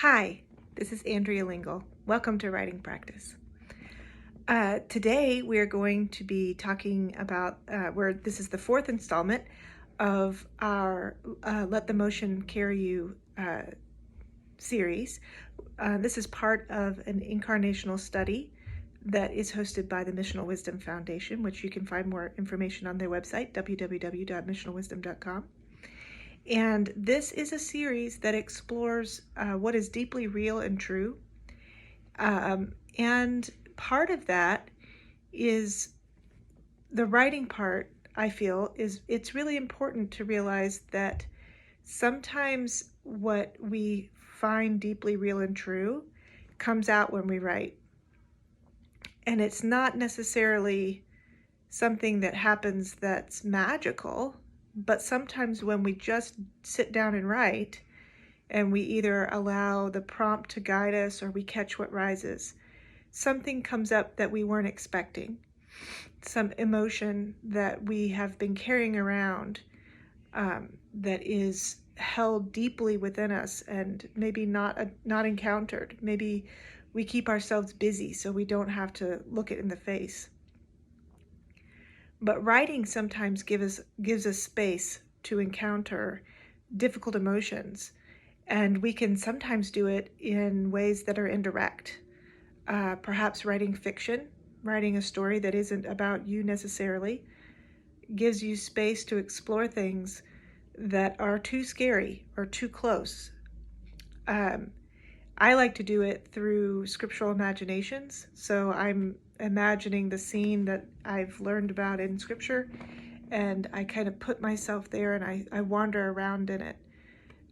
Hi, this is Andrea Lingle. Welcome to Writing Practice. Today we are going to be talking about this is the fourth installment of our Let the Motion Carry You series. This is part of an incarnational study that is hosted by the Missional Wisdom Foundation, which you can find more information on their website, www.missionalwisdom.com. And this is a series that explores what is deeply real and true. And part of that is the writing part. I feel is it's really important to realize that sometimes what we find deeply real and true comes out when we write. And it's not necessarily something that happens that's magical, but sometimes when we just sit down and write, and we either allow the prompt to guide us or we catch what rises, something comes up that we weren't expecting, some emotion that we have been carrying around that is held deeply within us and maybe not encountered. Maybe we keep ourselves busy so we don't have to look it in the face. But writing sometimes gives us space to encounter difficult emotions, and we can sometimes do it in ways that are indirect. Perhaps writing fiction, writing a story that isn't about you necessarily, gives you space to explore things that are too scary or too close. I like to do it through scriptural imaginations. So I'm imagining the scene that I've learned about in scripture, and I kind of put myself there and I wander around in it.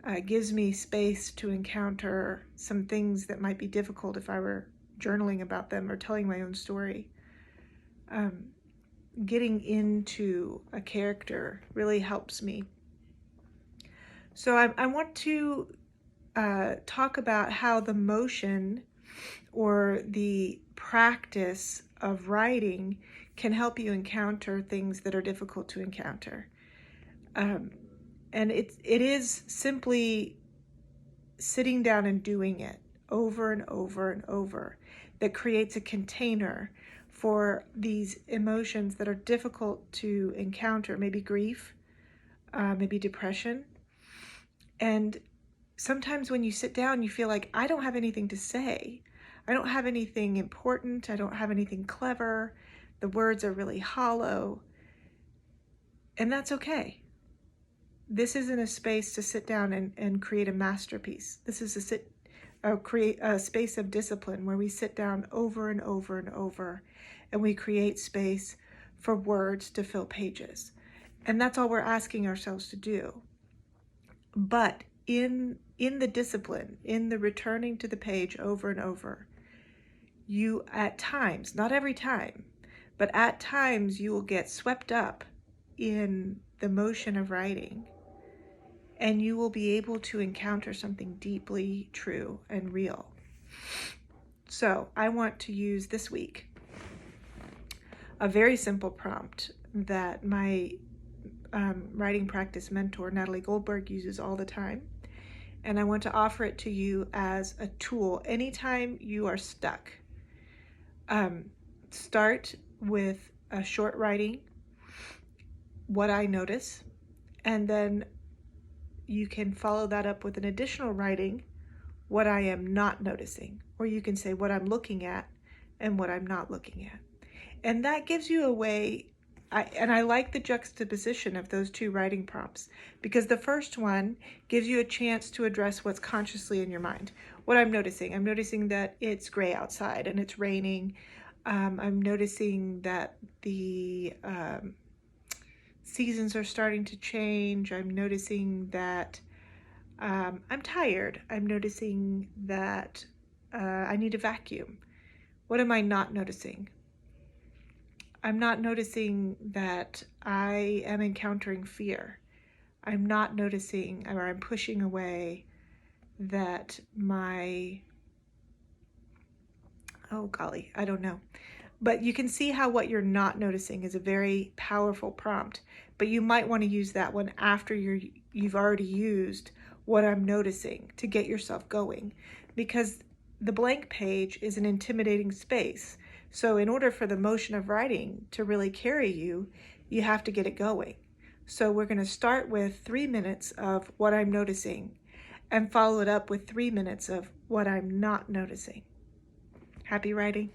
It gives me space to encounter some things that might be difficult if I were journaling about them or telling my own story. Getting into a character really helps me. So I want to talk about how the motion or the practice of writing can help you encounter things that are difficult to encounter. And it is simply sitting down and doing it over and over and over that creates a container for these emotions that are difficult to encounter, maybe grief, maybe depression. And sometimes when you sit down, you feel like, I don't have anything to say. I don't have anything important. I don't have anything clever. The words are really hollow. And that's okay. This isn't a space to sit down and create a masterpiece. This is create a space of discipline where we sit down over and over and over, and we create space for words to fill pages. And that's all we're asking ourselves to do. But in the discipline, in the returning to the page over and over, you at times, not every time, but at times you will get swept up in the motion of writing, and you will be able to encounter something deeply true and real. So I want to use this week a very simple prompt that my writing practice mentor, Natalie Goldberg, uses all the time. And I want to offer it to you as a tool anytime you are stuck. Start with a short writing, what I notice, and then you can follow that up with an additional writing, what I am not noticing, or you can say what I'm looking at and what I'm not looking at. And that gives you a way, I like the juxtaposition of those two writing prompts, because the first one gives you a chance to address what's consciously in your mind. What I'm noticing that it's gray outside and it's raining. I'm noticing that the seasons are starting to change. I'm noticing that I'm tired. I'm noticing that I need a vacuum. What am I not noticing? I'm not noticing that I am encountering fear. I'm not noticing, or I'm pushing away that I don't know. But you can see how what you're not noticing is a very powerful prompt, but you might want to use that one after you've already used what I'm noticing to get yourself going, because the blank page is an intimidating space. So in order for the motion of writing to really carry you, you have to get it going. So we're going to start with 3 minutes of what I'm noticing and follow it up with 3 minutes of what I'm not noticing. Happy writing.